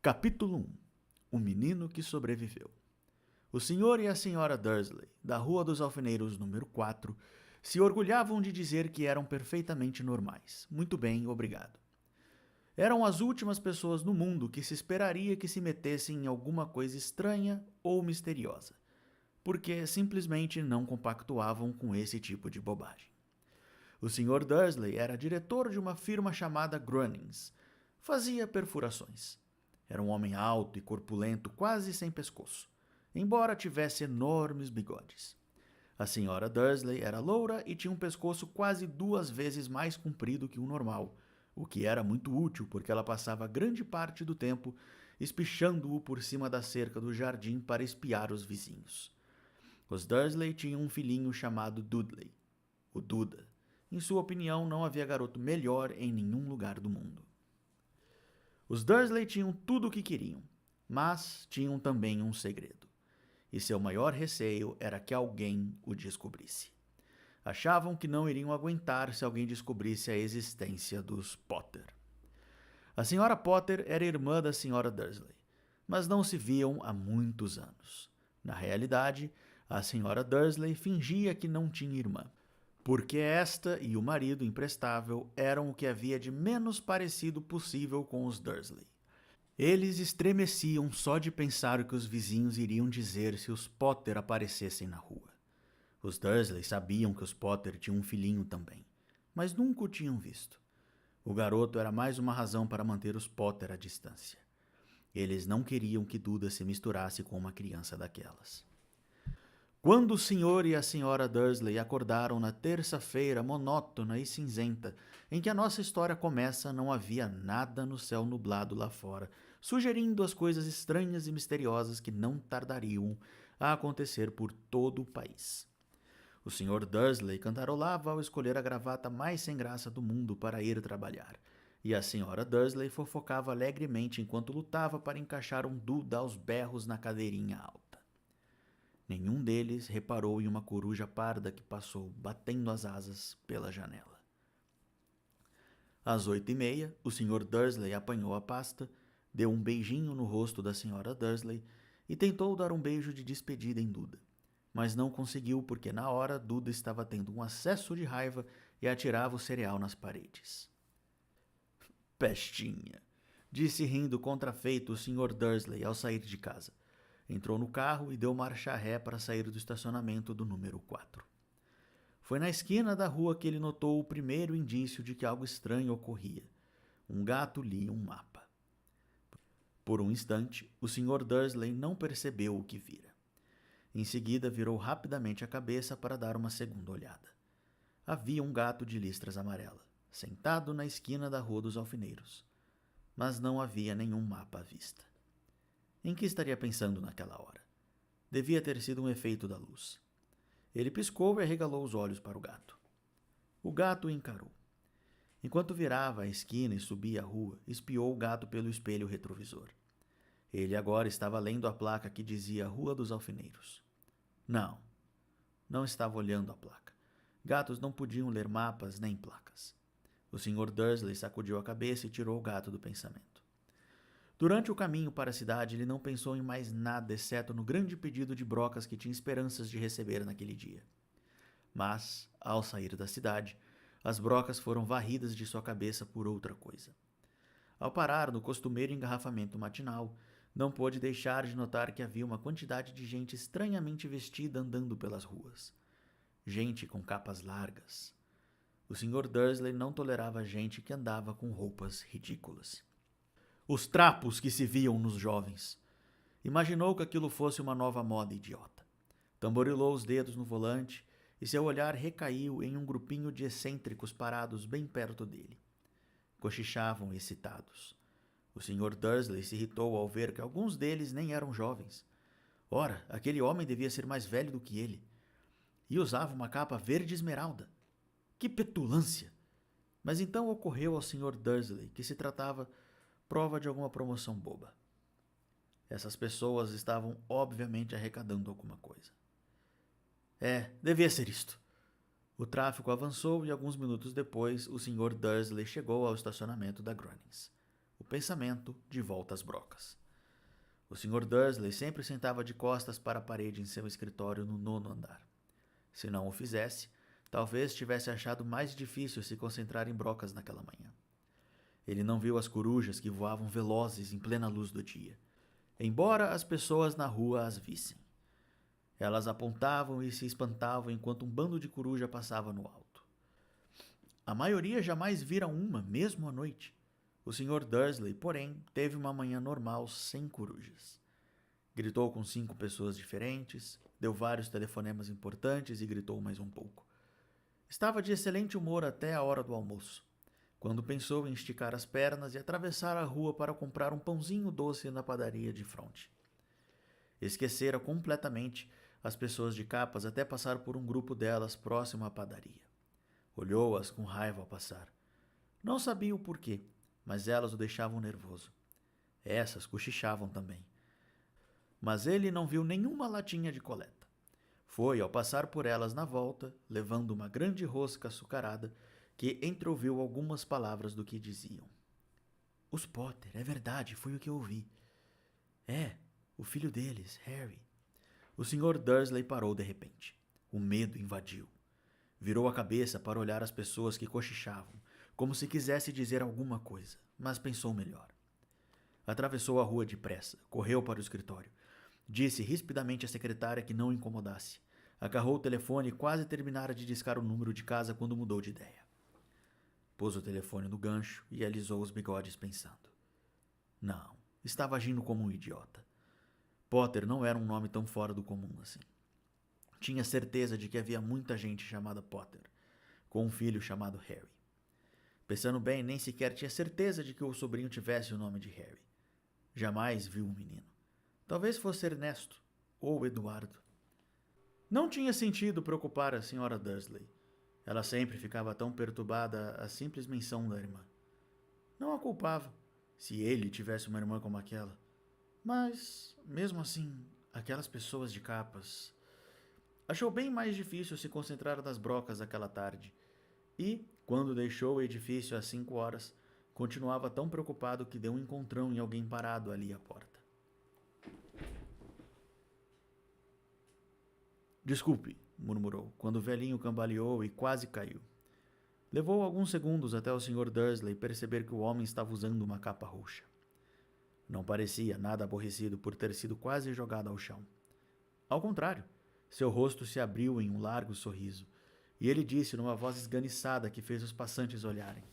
Capítulo 1. O menino que sobreviveu. O senhor e a senhora Dursley, da Rua dos Alfeneiros número 4, se orgulhavam de dizer que eram perfeitamente normais. Muito bem, obrigado. Eram as últimas pessoas no mundo que se esperaria que se metessem em alguma coisa estranha ou misteriosa, porque simplesmente não compactuavam com esse tipo de bobagem. O Sr. Dursley era diretor de uma firma chamada Grunnings. Fazia perfurações. Era um homem alto e corpulento, quase sem pescoço, embora tivesse enormes bigodes. A Sra. Dursley era loura e tinha um pescoço quase 2 vezes mais comprido que o normal, o que era muito útil porque ela passava grande parte do tempo espichando-o por cima da cerca do jardim para espiar os vizinhos. Os Dursley tinham um filhinho chamado Dudley, o Duda. Em sua opinião, não havia garoto melhor em nenhum lugar do mundo. Os Dursley tinham tudo o que queriam, mas tinham também um segredo. E seu maior receio era que alguém o descobrisse. Achavam que não iriam aguentar se alguém descobrisse a existência dos Potter. A senhora Potter era irmã da senhora Dursley, mas não se viam há muitos anos. Na realidade, a senhora Dursley fingia que não tinha irmã, porque esta e o marido imprestável eram o que havia de menos parecido possível com os Dursley. Eles estremeciam só de pensar o que os vizinhos iriam dizer se os Potter aparecessem na rua. Os Dursley sabiam que os Potter tinham um filhinho também, mas nunca o tinham visto. O garoto era mais uma razão para manter os Potter à distância. Eles não queriam que Duda se misturasse com uma criança daquelas. Quando o senhor e a senhora Dursley acordaram na terça-feira monótona e cinzenta, em que a nossa história começa, não havia nada no céu nublado lá fora, sugerindo as coisas estranhas e misteriosas que não tardariam a acontecer por todo o país. O senhor Dursley cantarolava ao escolher a gravata mais sem graça do mundo para ir trabalhar, e a senhora Dursley fofocava alegremente enquanto lutava para encaixar um Duda aos berros na cadeirinha alta. Nenhum deles reparou em uma coruja parda que passou, batendo as asas, pela janela. Às 8h30, o Sr. Dursley apanhou a pasta, deu um beijinho no rosto da Sra. Dursley e tentou dar um beijo de despedida em Duda. Mas não conseguiu porque na hora Duda estava tendo um acesso de raiva e atirava o cereal nas paredes. Pestinha, disse rindo contrafeito o Sr. Dursley ao sair de casa. Entrou no carro e deu marcha ré para sair do estacionamento do número 4. Foi na esquina da rua que ele notou o primeiro indício de que algo estranho ocorria. Um gato lia um mapa. Por um instante, o Sr. Dursley não percebeu o que vira. Em seguida, virou rapidamente a cabeça para dar uma segunda olhada. Havia um gato de listras amarela, sentado na esquina da Rua dos Alfeneiros. Mas não havia nenhum mapa à vista. Em que estaria pensando naquela hora? Devia ter sido um efeito da luz. Ele piscou e arregalou os olhos para o gato. O gato o encarou. Enquanto virava a esquina e subia a rua, espiou o gato pelo espelho retrovisor. Ele agora estava lendo a placa que dizia Rua dos Alfeneiros. Não estava olhando a placa. Gatos não podiam ler mapas nem placas. O Sr. Dursley sacudiu a cabeça e tirou o gato do pensamento. Durante o caminho para a cidade, ele não pensou em mais nada exceto no grande pedido de brocas que tinha esperanças de receber naquele dia. Mas, ao sair da cidade, as brocas foram varridas de sua cabeça por outra coisa. Ao parar no costumeiro engarrafamento matinal, não pôde deixar de notar que havia uma quantidade de gente estranhamente vestida andando pelas ruas. Gente com capas largas. O Sr. Dursley não tolerava gente que andava com roupas ridículas. Os trapos que se viam nos jovens. Imaginou que aquilo fosse uma nova moda idiota. Tamborilou os dedos no volante e seu olhar recaiu em um grupinho de excêntricos parados bem perto dele. Cochichavam excitados. O Sr. Dursley se irritou ao ver que alguns deles nem eram jovens. Ora, aquele homem devia ser mais velho do que ele. E usava uma capa verde esmeralda. Que petulância! Mas então ocorreu ao Sr. Dursley que se tratava prova de alguma promoção boba. Essas pessoas estavam obviamente arrecadando alguma coisa. Devia ser isto. O tráfego avançou e alguns minutos depois o Sr. Dursley chegou ao estacionamento da Grunnings. o pensamento de volta às brocas. O Sr. Dursley sempre sentava de costas para a parede em seu escritório no 9º andar. Se não o fizesse, talvez tivesse achado mais difícil se concentrar em brocas naquela manhã. Ele não viu as corujas que voavam velozes em plena luz do dia, embora as pessoas na rua as vissem. Elas apontavam e se espantavam enquanto um bando de coruja passava no alto. A maioria jamais vira uma, mesmo à noite. O Sr. Dursley, porém, teve uma manhã normal sem corujas. Gritou com 5 pessoas diferentes, deu vários telefonemas importantes e gritou mais um pouco. Estava de excelente humor até a hora do almoço, quando pensou em esticar as pernas e atravessar a rua para comprar um pãozinho doce na padaria de fronte. Esquecera completamente as pessoas de capas até passar por um grupo delas próximo à padaria. Olhou-as com raiva ao passar. Não sabia o porquê, mas elas o deixavam nervoso. Essas cochichavam também. Mas ele não viu nenhuma latinha de coleta. Foi ao passar por elas na volta, levando uma grande rosca açucarada, que entreouviu algumas palavras do que diziam. Os Potter, é verdade, foi o que eu ouvi. É, o filho deles, Harry. O Sr. Dursley parou de repente. O medo invadiu. Virou a cabeça para olhar as pessoas que cochichavam, como se quisesse dizer alguma coisa, mas pensou melhor. Atravessou a rua depressa, correu para o escritório. Disse rispidamente à secretária que não o incomodasse. Agarrou o telefone e quase terminara de discar o número de casa quando mudou de ideia. Pôs o telefone no gancho e alisou os bigodes pensando. Não, estava agindo como um idiota. Potter não era um nome tão fora do comum assim. Tinha certeza de que havia muita gente chamada Potter, com um filho chamado Harry. Pensando bem, nem sequer tinha certeza de que o sobrinho tivesse o nome de Harry. Jamais viu um menino. Talvez fosse Ernesto ou Eduardo. Não tinha sentido preocupar a Sra. Dursley. Ela sempre ficava tão perturbada à simples menção da irmã. Não a culpava, se ele tivesse uma irmã como aquela. Mas, mesmo assim, aquelas pessoas de capas... Achou bem mais difícil se concentrar nas brocas aquela tarde. E, quando deixou o edifício às 5 horas, continuava tão preocupado que deu um encontrão em alguém parado ali à porta. Desculpe, murmurou, quando o velhinho cambaleou e quase caiu. Levou alguns segundos até o Sr. Dursley perceber que o homem estava usando uma capa roxa. Não parecia nada aborrecido por ter sido quase jogado ao chão. Ao contrário, seu rosto se abriu em um largo sorriso, e ele disse numa voz esganiçada que fez os passantes olharem.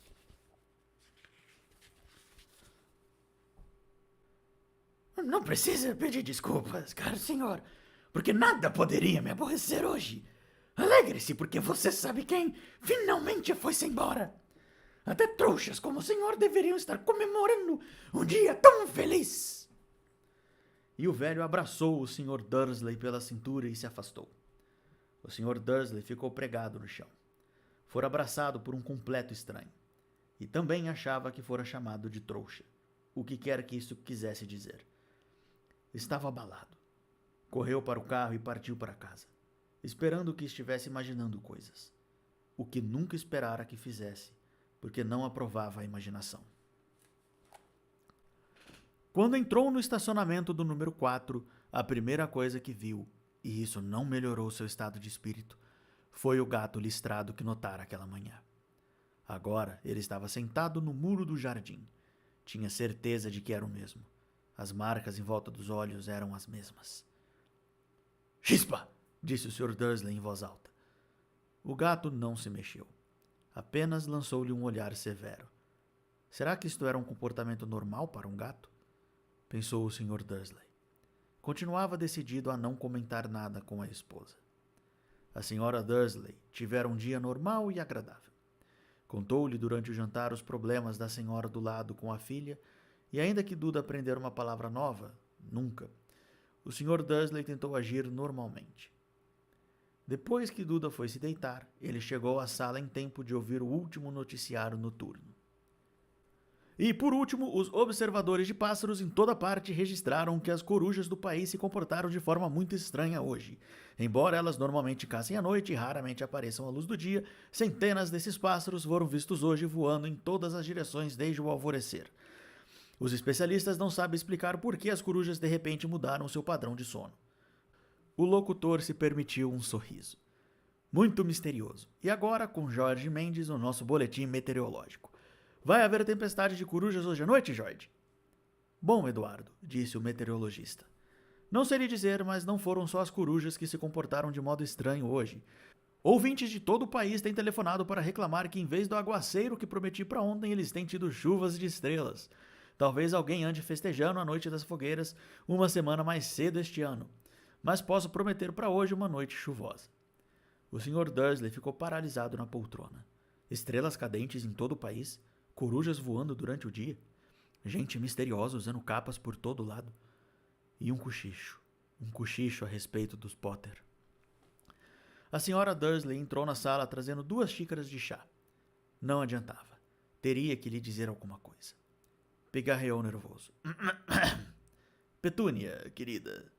Não precisa pedir desculpas, caro senhor, porque nada poderia me aborrecer hoje. Alegre-se, porque você sabe quem finalmente foi-se embora. Até trouxas como o senhor deveriam estar comemorando um dia tão feliz. E o velho abraçou o Sr. Dursley pela cintura e se afastou. O Sr. Dursley ficou pregado no chão. Fora abraçado por um completo estranho. E também achava que fora chamado de trouxa, o que quer que isso quisesse dizer. Estava abalado. Correu para o carro e partiu para casa, esperando que estivesse imaginando coisas. O que nunca esperara que fizesse, porque não aprovava a imaginação. Quando entrou no estacionamento do número 4, a primeira coisa que viu, e isso não melhorou seu estado de espírito, foi o gato listrado que notara aquela manhã. Agora ele estava sentado no muro do jardim. Tinha certeza de que era o mesmo. As marcas em volta dos olhos eram as mesmas. Chispa! Disse o Sr. Dursley em voz alta. O gato não se mexeu. Apenas lançou-lhe um olhar severo. Será que isto era um comportamento normal para um gato? Pensou o Sr. Dursley. Continuava decidido a não comentar nada com a esposa. A Sra. Dursley tivera um dia normal e agradável. Contou-lhe durante o jantar os problemas da senhora do lado com a filha, e ainda que Duda aprender uma palavra nova, nunca, o Sr. Dursley tentou agir normalmente. Depois que Duda foi se deitar, ele chegou à sala em tempo de ouvir o último noticiário noturno. E, por último, os observadores de pássaros em toda parte registraram que as corujas do país se comportaram de forma muito estranha hoje. Embora elas normalmente caçem à noite e raramente apareçam à luz do dia, centenas desses pássaros foram vistos hoje voando em todas as direções desde o alvorecer. Os especialistas não sabem explicar por que as corujas de repente mudaram seu padrão de sono. O locutor se permitiu um sorriso. Muito misterioso. E agora com Jorge Mendes no nosso boletim meteorológico. Vai haver tempestade de corujas hoje à noite, Jorge? Bom, Eduardo, disse o meteorologista. Não sei lhe dizer, mas não foram só as corujas que se comportaram de modo estranho hoje. Ouvintes de todo o país têm telefonado para reclamar que em vez do aguaceiro que prometi para ontem, eles têm tido chuvas de estrelas. Talvez alguém ande festejando a noite das fogueiras uma semana mais cedo este ano. Mas posso prometer para hoje uma noite chuvosa. O Sr. Dursley ficou paralisado na poltrona. Estrelas cadentes em todo o país, corujas voando durante o dia, gente misteriosa usando capas por todo lado, e um cochicho a respeito dos Potter. A Sra. Dursley entrou na sala trazendo 2 xícaras de chá. Não adiantava. Teria que lhe dizer alguma coisa. Pigarreou nervoso. Petúnia, querida,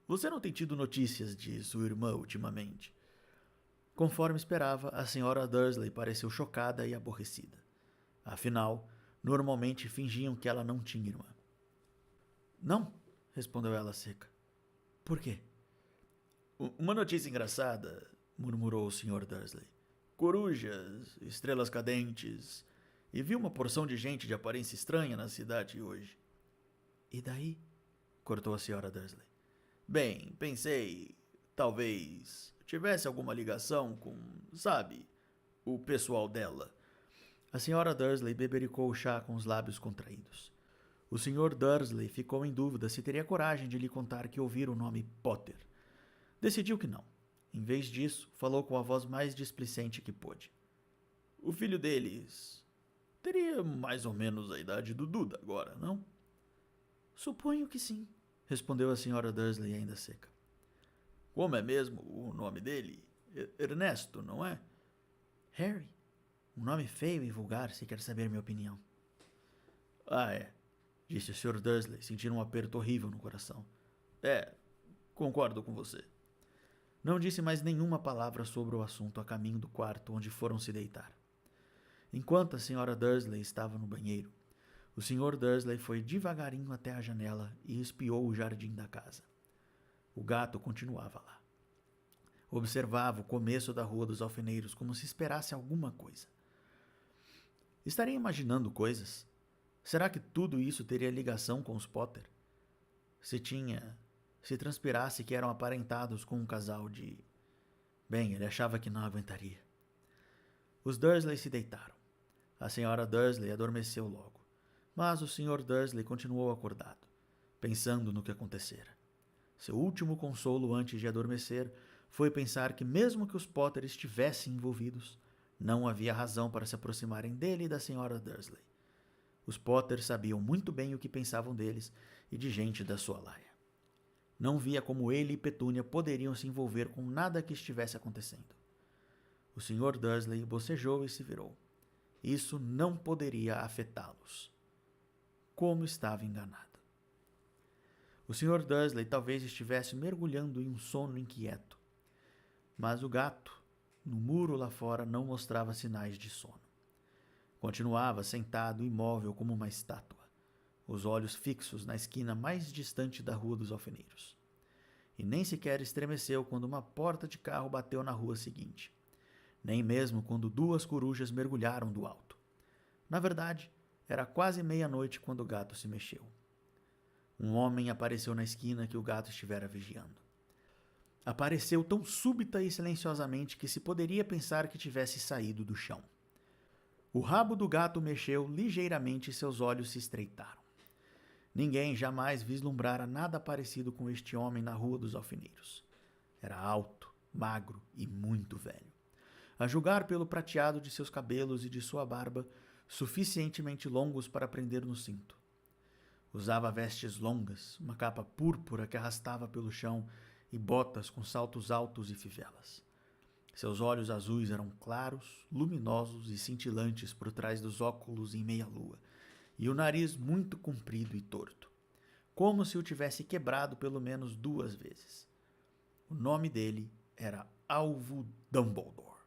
você não tem tido notícias de sua irmã ultimamente? Conforme esperava, a Sra. Dursley pareceu chocada e aborrecida. Afinal, normalmente fingiam que ela não tinha irmã. Não, respondeu ela seca. Por quê? Uma notícia engraçada, murmurou o Sr. Dursley. Corujas, estrelas cadentes, e vi uma porção de gente de aparência estranha na cidade hoje. E daí? Cortou a Sra. Dursley. Bem, pensei, talvez tivesse alguma ligação com, sabe, o pessoal dela. A Sra. Dursley bebericou o chá com os lábios contraídos. O Sr. Dursley ficou em dúvida se teria coragem de lhe contar que ouvira o nome Potter. Decidiu que não. Em vez disso, falou com a voz mais displicente que pôde. O filho deles teria mais ou menos a idade do Duda agora, não? Suponho que sim, respondeu a Sra. Dursley ainda seca. Como é mesmo o nome dele? Ernesto, não é? Harry. Um nome feio e vulgar, se quer saber minha opinião. Ah, é, disse o Sr. Dursley, sentindo um aperto horrível no coração. Concordo com você. Não disse mais nenhuma palavra sobre o assunto a caminho do quarto onde foram se deitar. Enquanto a Sra. Dursley estava no banheiro, o Sr. Dursley foi devagarinho até a janela e espiou o jardim da casa. O gato continuava lá. Observava o começo da Rua dos Alfeneiros como se esperasse alguma coisa. Estaria imaginando coisas? Será que tudo isso teria ligação com os Potter? Se transpirasse que eram aparentados com um casal de... Bem, ele achava que não aguentaria. Os Dursley se deitaram. A Sra. Dursley adormeceu logo, mas o Sr. Dursley continuou acordado, pensando no que acontecera. Seu último consolo antes de adormecer foi pensar que mesmo que os Potter estivessem envolvidos, não havia razão para se aproximarem dele e da Sra. Dursley. Os Potter sabiam muito bem o que pensavam deles e de gente da sua laia. Não via como ele e Petúnia poderiam se envolver com nada que estivesse acontecendo. O Sr. Dursley bocejou e se virou. Isso não poderia afetá-los. Como estava enganado. O Sr. Dursley talvez estivesse mergulhando em um sono inquieto, mas o gato, no muro lá fora, não mostrava sinais de sono. Continuava sentado imóvel como uma estátua, os olhos fixos na esquina mais distante da Rua dos Alfeneiros. E nem sequer estremeceu quando uma porta de carro bateu na rua seguinte, nem mesmo quando 2 corujas mergulharam do alto. Na verdade, era quase meia-noite quando o gato se mexeu. Um homem apareceu na esquina que o gato estivera vigiando. Apareceu tão súbita e silenciosamente que se poderia pensar que tivesse saído do chão. O rabo do gato mexeu ligeiramente e seus olhos se estreitaram. Ninguém jamais vislumbrara nada parecido com este homem na Rua dos Alfeneiros. Era alto, magro e muito velho. A julgar pelo prateado de seus cabelos e de sua barba, suficientemente longos para prender no cinto. Usava vestes longas, uma capa púrpura que arrastava pelo chão e botas com saltos altos e fivelas. Seus olhos azuis eram claros, luminosos e cintilantes por trás dos óculos em meia-lua, e o nariz muito comprido e torto, como se o tivesse quebrado pelo menos 2 vezes. O nome dele era Alvo Dumbledore.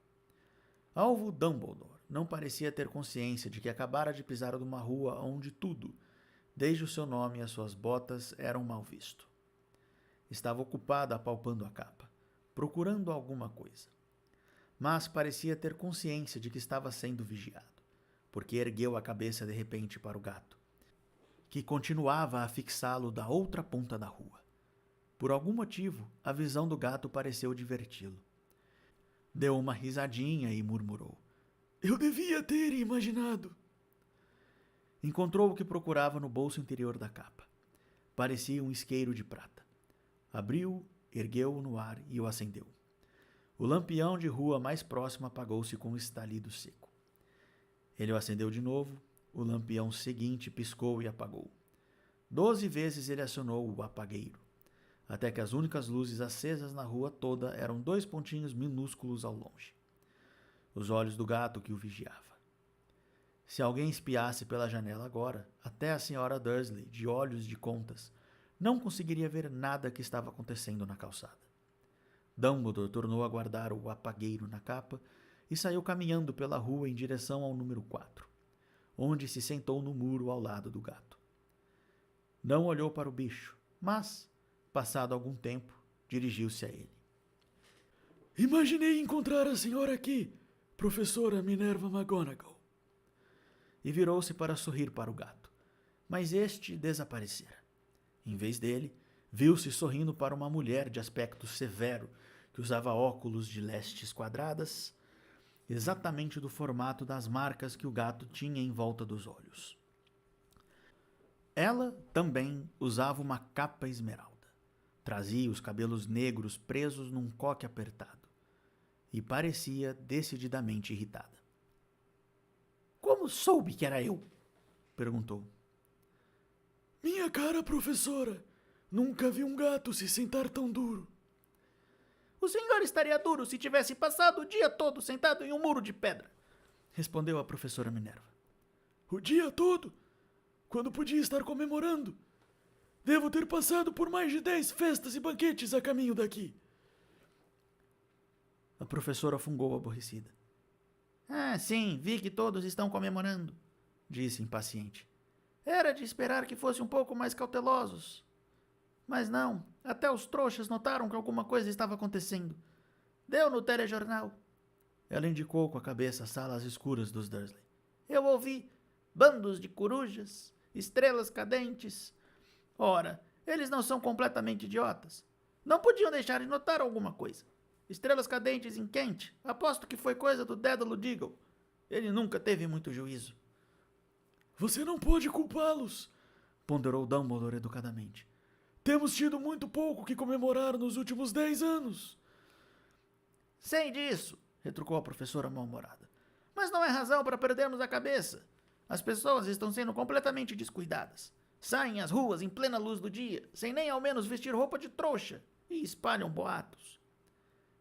Alvo Dumbledore não parecia ter consciência de que acabara de pisar numa rua onde tudo, Desde o seu nome as suas botas eram mal visto. Estava ocupada apalpando a capa, procurando alguma coisa. Mas parecia ter consciência de que estava sendo vigiado, porque ergueu a cabeça de repente para o gato, que continuava a fixá-lo da outra ponta da rua. Por algum motivo, a visão do gato pareceu diverti-lo. Deu uma risadinha e murmurou: "Eu devia ter imaginado." Encontrou o que procurava no bolso interior da capa. Parecia um isqueiro de prata. Abriu, ergueu-o no ar e o acendeu. O lampião de rua mais próximo apagou-se com um estalido seco. Ele o acendeu de novo, o lampião seguinte piscou e apagou. 12 vezes ele acionou o apagueiro, até que as únicas luzes acesas na rua toda eram 2 pontinhos minúsculos ao longe. Os olhos do gato que o vigiava. Se alguém espiasse pela janela agora, até a senhora Dursley, de olhos de contas, não conseguiria ver nada que estava acontecendo na calçada. Dumbledore tornou a guardar o apagueiro na capa e saiu caminhando pela rua em direção ao número 4, onde se sentou no muro ao lado do gato. Não olhou para o bicho, mas, passado algum tempo, dirigiu-se a ele. "Imaginei encontrar a senhora aqui, professora Minerva McGonagall." E virou-se para sorrir para o gato, mas este desaparecera. Em vez dele, viu-se sorrindo para uma mulher de aspecto severo, que usava óculos de lestes quadradas, exatamente do formato das marcas que o gato tinha em volta dos olhos. Ela também usava uma capa esmeralda. Trazia os cabelos negros presos num coque apertado e parecia decididamente irritada. "Como soube que era eu?" perguntou. "Minha cara professora, nunca vi um gato se sentar tão duro." "O senhor estaria duro se tivesse passado o dia todo sentado em um muro de pedra", respondeu a professora Minerva. "O dia todo? Quando podia estar comemorando? Devo ter passado por mais de 10 festas e banquetes a caminho daqui." A professora fungou aborrecida. "Ah, sim, vi que todos estão comemorando", disse impaciente. "Era de esperar que fossem um pouco mais cautelosos. Mas não, até os trouxas notaram que alguma coisa estava acontecendo. Deu no telejornal." Ela indicou com a cabeça as salas escuras dos Dursley. "Eu ouvi bandos de corujas, estrelas cadentes. Ora, eles não são completamente idiotas. Não podiam deixar de notar alguma coisa. Estrelas cadentes em Kent, aposto que foi coisa do Dédalo Diggle. Ele nunca teve muito juízo." "Você não pode culpá-los", ponderou Dumbledore educadamente. "Temos tido muito pouco que comemorar nos últimos 10 anos. "Sei disso", retrucou a professora mal-humorada. "Mas não é razão para perdermos a cabeça. As pessoas estão sendo completamente descuidadas. Saem às ruas em plena luz do dia, sem nem ao menos vestir roupa de trouxa, e espalham boatos."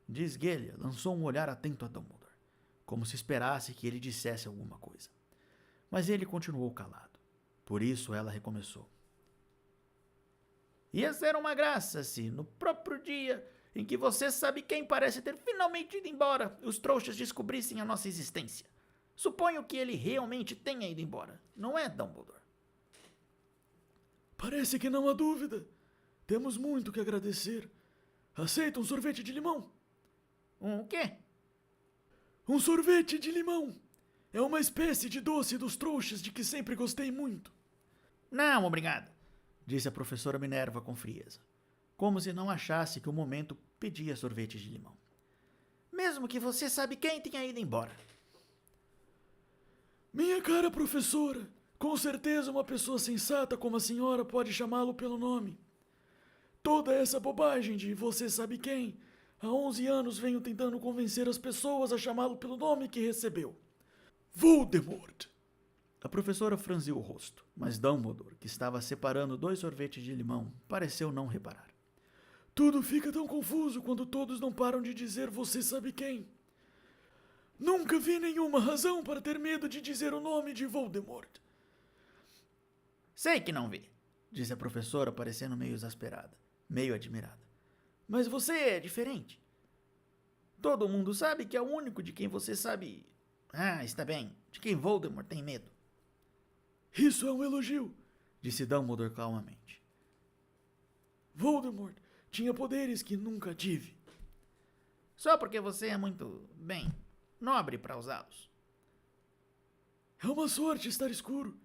Disguelha lançou um olhar atento a Dumbledore, como se esperasse que ele dissesse alguma coisa. Mas ele continuou calado. Por isso ela recomeçou. "Ia ser uma graça se, no próprio dia em que você sabe quem parece ter finalmente ido embora, os trouxas descobrissem a nossa existência. Suponho que ele realmente tenha ido embora, não é, Dumbledore?" "Parece que não há dúvida. Temos muito que agradecer. Aceita um sorvete de limão?" "Um quê?" "Um sorvete de limão. É uma espécie de doce dos trouxas de que sempre gostei muito." "Não, obrigado", disse a professora Minerva com frieza, como se não achasse que o momento pedia sorvete de limão. "Mesmo que você sabe quem tenha ido embora." "Minha cara professora, com certeza uma pessoa sensata como a senhora pode chamá-lo pelo nome. Toda essa bobagem de você sabe quem, há 11 anos venho tentando convencer as pessoas a chamá-lo pelo nome que recebeu. Voldemort." A professora franziu o rosto, mas Dumbledore, que estava separando 2 sorvetes de limão, pareceu não reparar. "Tudo fica tão confuso quando todos não param de dizer você sabe quem. Nunca vi nenhuma razão para ter medo de dizer o nome de Voldemort." "Sei que não vi", disse a professora, parecendo meio exasperada, meio admirada. "Mas você é diferente. Todo mundo sabe que é o único de quem você sabe... Ah, está bem, de quem Voldemort tem medo." "Isso é um elogio. disse Dumbledore calmamente. Voldemort tinha poderes que nunca tive. Só porque você é muito, bem, nobre para usá-los. É uma sorte estar escuro.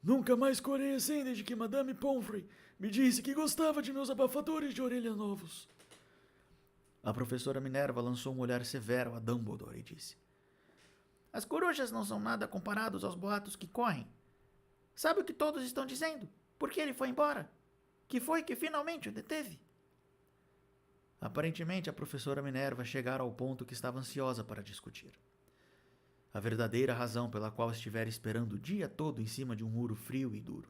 Nunca mais corei assim desde que Madame Pomfrey me disse que gostava de meus abafadores de orelha novos. A professora Minerva lançou um olhar severo a Dumbledore e disse: As corujas não são nada comparados aos boatos que correm. Sabe o que todos estão dizendo? Por que ele foi embora? Que foi que finalmente o deteve? Aparentemente, a professora Minerva chegara ao ponto que estava ansiosa para discutir. A verdadeira razão pela qual estivera esperando o dia todo em cima de um muro frio e duro.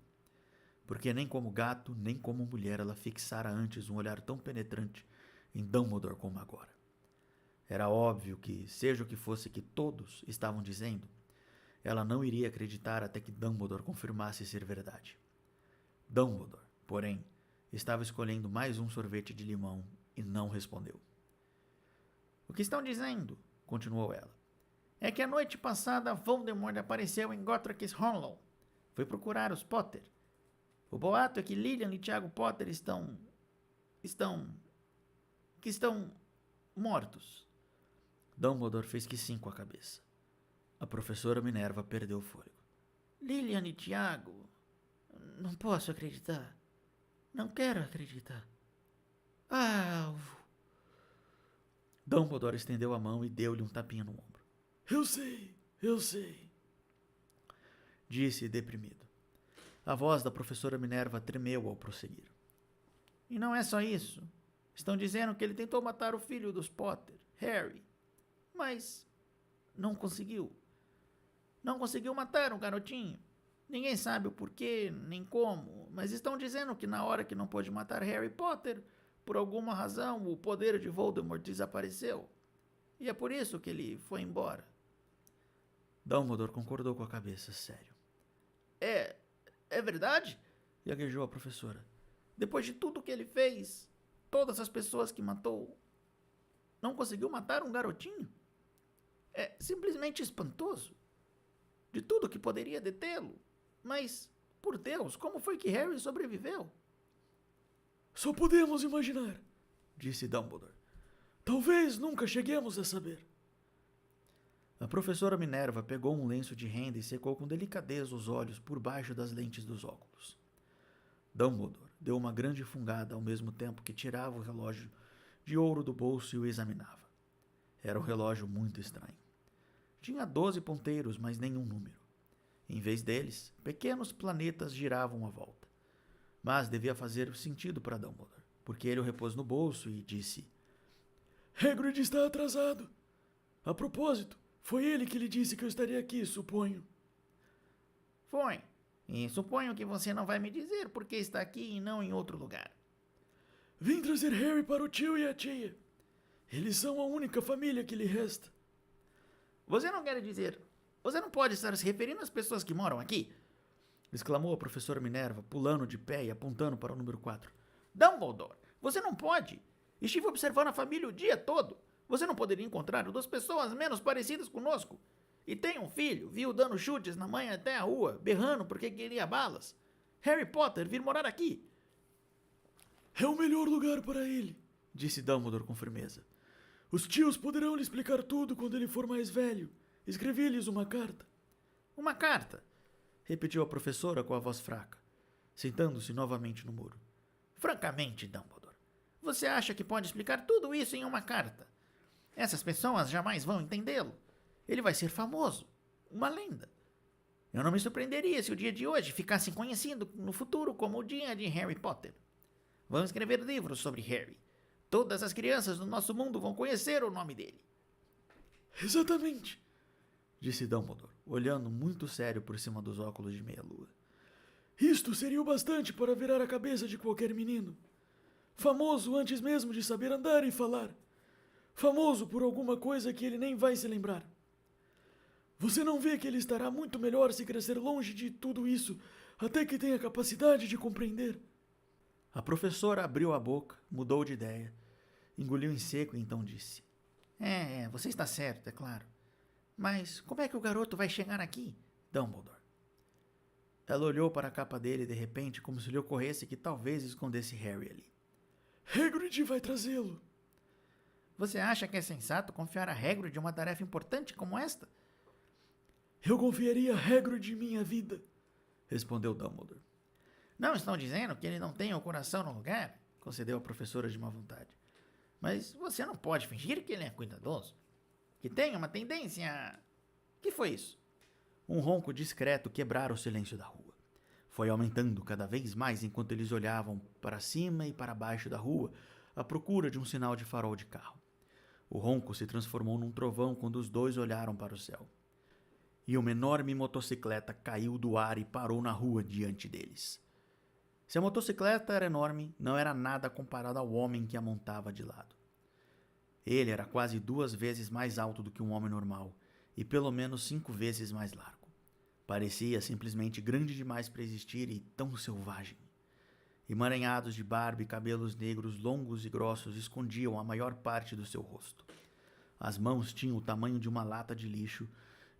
Porque nem como gato, nem como mulher ela fixara antes um olhar tão penetrante em Dumbledore como agora. Era óbvio que, seja o que fosse que todos estavam dizendo, ela não iria acreditar até que Dumbledore confirmasse ser verdade. Dumbledore, porém, estava escolhendo mais um sorvete de limão e não respondeu. O que estão dizendo, continuou ela, é que a noite passada Voldemort apareceu em Godric's Hollow. Foi procurar os Potter. O boato é que Lilian e Tiago Potter estão mortos. Dumbledore fez que sim com a cabeça. A professora Minerva perdeu o fôlego. Lilian e Tiago? Não posso acreditar. Não quero acreditar. Dumbledore estendeu a mão e deu-lhe um tapinha no ombro. Eu sei, disse deprimido. A voz da professora Minerva tremeu ao prosseguir. E não é só isso. Estão dizendo que ele tentou matar o filho dos Potter, Harry. Mas não conseguiu. Não conseguiu matar o garotinho. Ninguém sabe o porquê, nem como, mas estão dizendo que na hora que não pôde matar Harry Potter, por alguma razão, o poder de Voldemort desapareceu. E é por isso que ele foi embora. Dumbledore concordou com a cabeça, sério. É verdade? Gaguejou a professora. Depois de tudo que ele fez, todas as pessoas que matou, não conseguiu matar um garotinho? É simplesmente espantoso. De tudo que poderia detê-lo. Mas, por Deus, como foi que Harry sobreviveu? Só podemos imaginar, disse Dumbledore. Talvez nunca cheguemos a saber. A professora Minerva pegou um lenço de renda e secou com delicadeza os olhos por baixo das lentes dos óculos. Dumbledore deu uma grande fungada ao mesmo tempo que tirava o relógio de ouro do bolso e o examinava. Era um relógio muito estranho. Tinha 12 ponteiros, mas nenhum número. Em vez deles, pequenos planetas giravam à volta. Mas devia fazer sentido para Dumbledore, porque ele o repôs no bolso e disse: Hagrid está atrasado. A propósito, foi ele que lhe disse que eu estaria aqui, suponho. Foi. E suponho que você não vai me dizer por que está aqui e não em outro lugar. Vim trazer Harry para o tio e a tia. Eles são a única família que lhe resta. Você não quer dizer... Você não pode estar se referindo às pessoas que moram aqui? Exclamou a professora Minerva, pulando de pé e apontando para o número 4. Dumbledore, você não pode. Estive observando a família o dia todo. Você não poderia encontrar duas pessoas menos parecidas conosco. E tem um filho, viu dando chutes na mãe até a rua, berrando porque queria balas. Harry Potter vir morar aqui. É o melhor lugar para ele, disse Dumbledore com firmeza. Os tios poderão lhe explicar tudo quando ele for mais velho. Escrevi-lhes uma carta. Uma carta? Repetiu a professora com a voz fraca, sentando-se novamente no muro. Francamente, Dumbledore, você acha que pode explicar tudo isso em uma carta? Essas pessoas jamais vão entendê-lo. Ele vai ser famoso, uma lenda. Eu não me surpreenderia se o dia de hoje ficasse conhecido no futuro como o dia de Harry Potter. Vão escrever livros sobre Harry. Todas as crianças do nosso mundo vão conhecer o nome dele. Exatamente, disse Dumbledore, olhando muito sério por cima dos óculos de meia-lua. Isto seria o bastante para virar a cabeça de qualquer menino. Famoso antes mesmo de saber andar e falar. Famoso por alguma coisa que ele nem vai se lembrar. Você não vê que ele estará muito melhor se crescer longe de tudo isso, até que tenha capacidade de compreender? A professora abriu a boca, mudou de ideia, engoliu em seco e então disse: Você está certo, é claro. Mas como é que o garoto vai chegar aqui, Dumbledore? Ela olhou para a capa dele de repente, como se lhe ocorresse que talvez escondesse Harry ali. Hagrid vai trazê-lo. Você acha que é sensato confiar a Hagrid uma tarefa importante como esta? Eu confiaria a Hagrid minha vida. Respondeu Dumbledore. Não estão dizendo que ele não tem o coração no lugar? Concedeu a professora de má vontade. Mas você não pode fingir que ele é cuidadoso. Que tem uma tendência a... Que foi isso? Um ronco discreto quebrara o silêncio da rua. Foi aumentando cada vez mais enquanto eles olhavam para cima e para baixo da rua à procura de um sinal de farol de carro. O ronco se transformou num trovão quando os dois olharam para o céu. E uma enorme motocicleta caiu do ar e parou na rua diante deles. Se a motocicleta era enorme, não era nada comparado ao homem que a montava de lado. Ele era quase 2 vezes mais alto do que um homem normal e pelo menos 5 vezes mais largo. Parecia simplesmente grande demais para existir e tão selvagem. Emaranhados de barba e cabelos negros longos e grossos escondiam a maior parte do seu rosto. As mãos tinham o tamanho de uma lata de lixo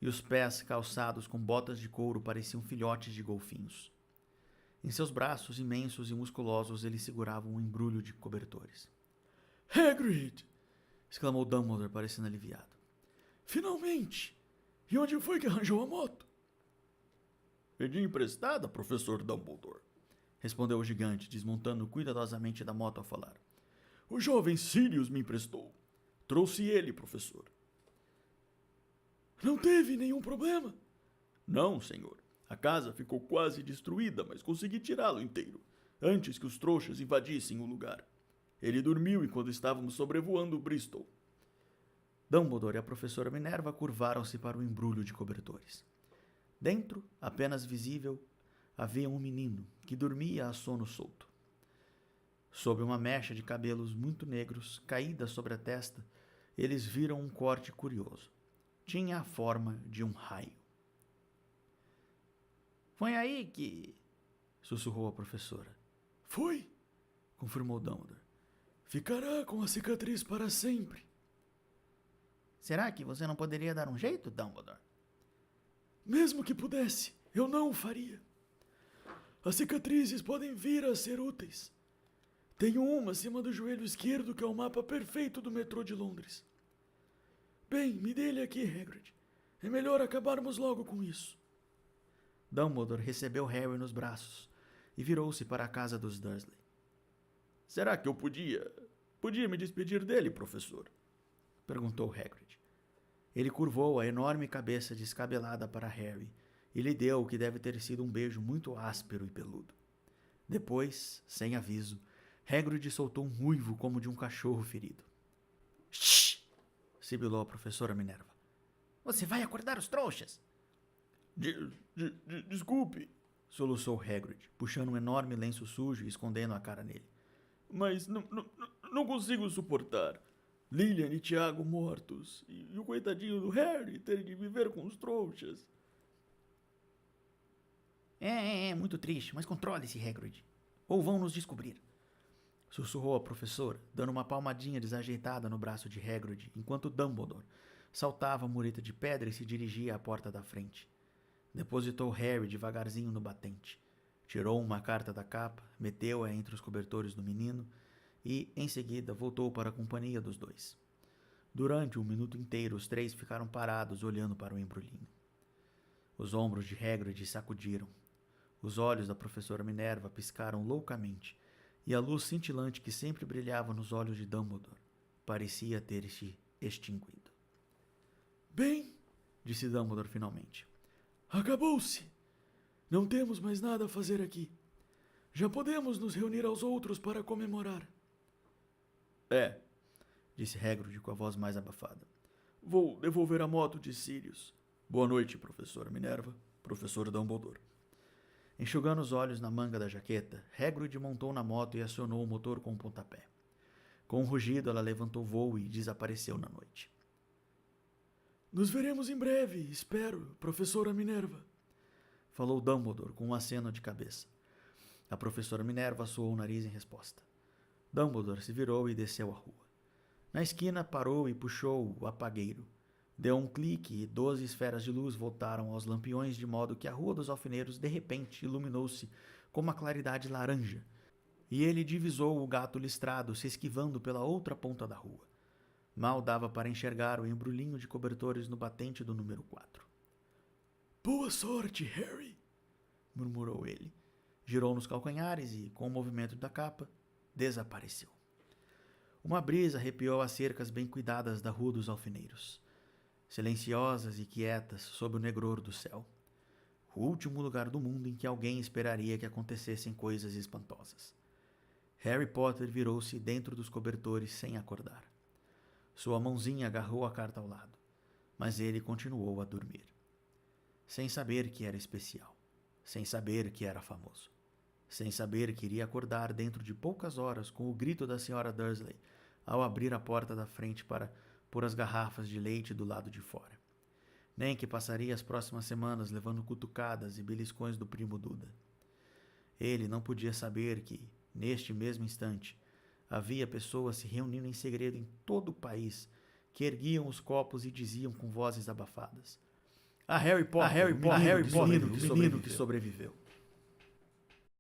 e os pés, calçados com botas de couro, pareciam filhotes de golfinhos. Em seus braços imensos e musculosos ele segurava um embrulho de cobertores. Hagrid! Exclamou Dumbledore, parecendo aliviado. Finalmente! E onde foi que arranjou a moto? Pedi emprestada, professor Dumbledore, respondeu o gigante, desmontando cuidadosamente da moto ao falar. O jovem Sirius me emprestou. Trouxe ele, professor. Não teve nenhum problema? Não, senhor. A casa ficou quase destruída, mas consegui tirá-lo inteiro, antes que os trouxas invadissem o lugar. Ele dormiu enquanto estávamos sobrevoando Bristol. Dumbledore e a professora Minerva curvaram-se para o embrulho de cobertores. Dentro, apenas visível, havia um menino que dormia a sono solto. Sob uma mecha de cabelos muito negros caída sobre a testa, eles viram um corte curioso. Tinha a forma de um raio. Foi aí que... sussurrou a professora. Foi, Confirmou Dumbledore. Ficará com a cicatriz para sempre. Será que você não poderia dar um jeito, Dumbledore? Mesmo que pudesse, eu não o faria. As cicatrizes podem vir a ser úteis. Tenho uma acima do joelho esquerdo que é o mapa perfeito do metrô de Londres. Bem, me dê ele aqui, Hagrid. É melhor acabarmos logo com isso. Dumbledore recebeu Harry nos braços e virou-se para a casa dos Dursley. Será que eu podia me despedir dele, professor? Perguntou Hagrid. Ele curvou a enorme cabeça descabelada para Harry e lhe deu o que deve ter sido um beijo muito áspero e peludo. Depois, sem aviso, Hagrid soltou um uivo como de um cachorro ferido. Shhh! Sibilou a professora Minerva. Você vai acordar os trouxas? Desculpe, Soluçou Hagrid, puxando um enorme lenço sujo e escondendo a cara nele. mas não consigo suportar. Lilian e Tiago mortos, e o coitadinho do Harry ter de viver com os trouxas. É muito triste, mas controle-se, Hagrid. Ou vão nos descobrir. Sussurrou a professora, dando uma palmadinha desajeitada no braço de Hagrid, enquanto Dumbledore saltava a mureta de pedra e se dirigia à porta da frente. Depositou Harry devagarzinho no batente. Tirou uma carta da capa, meteu-a entre os cobertores do menino e, em seguida, voltou para a companhia dos dois. Durante um minuto inteiro, os 3 ficaram parados olhando para o embrulhinho. Os ombros de Hagrid sacudiram. Os olhos da professora Minerva piscaram loucamente, e a luz cintilante que sempre brilhava nos olhos de Dumbledore parecia ter se extinguido. Bem, Disse Dumbledore finalmente. acabou-se. Não temos mais nada a fazer aqui. Já podemos nos reunir aos outros para comemorar. Disse Hagrid com a voz mais abafada. Vou devolver a moto de Sirius. Boa noite, professora Minerva, professor Dumbledore. Enxugando os olhos na manga da jaqueta, Hagrid montou na moto e acionou o motor com um pontapé. Com um rugido, ela levantou voo e desapareceu na noite. Nos veremos em breve, espero, professora Minerva. Falou Dumbledore com um aceno de cabeça. A professora Minerva soou o nariz em resposta. Dumbledore se virou e desceu a rua. Na esquina, parou e puxou o apagueiro. Deu um clique e 12 esferas de luz voltaram aos lampiões, de modo que a Rua dos Alfeneiros de repente iluminou-se com uma claridade laranja, e ele divisou o gato listrado se esquivando pela outra ponta da rua. Mal dava para enxergar o embrulhinho de cobertores no batente do número 4. Boa sorte, Harry, murmurou ele. Girou nos calcanhares e, com o movimento da capa, desapareceu. Uma brisa arrepiou as cercas bem cuidadas da Rua dos Alfeneiros, silenciosas e quietas sob o negror do céu. O último lugar do mundo em que alguém esperaria que acontecessem coisas espantosas. Harry Potter virou-se dentro dos cobertores sem acordar. Sua mãozinha agarrou a carta ao lado, mas ele continuou a dormir. Sem saber que era especial, sem saber que era famoso, sem saber que iria acordar dentro de poucas horas com o grito da Sra. Dursley ao abrir a porta da frente para pôr as garrafas de leite do lado de fora. Nem que passaria as próximas semanas levando cutucadas e beliscões do primo Duda. Ele não podia saber que, neste mesmo instante, havia pessoas se reunindo em segredo em todo o país, que erguiam os copos e diziam com vozes abafadas: A Harry Potter, o menino que sobreviveu.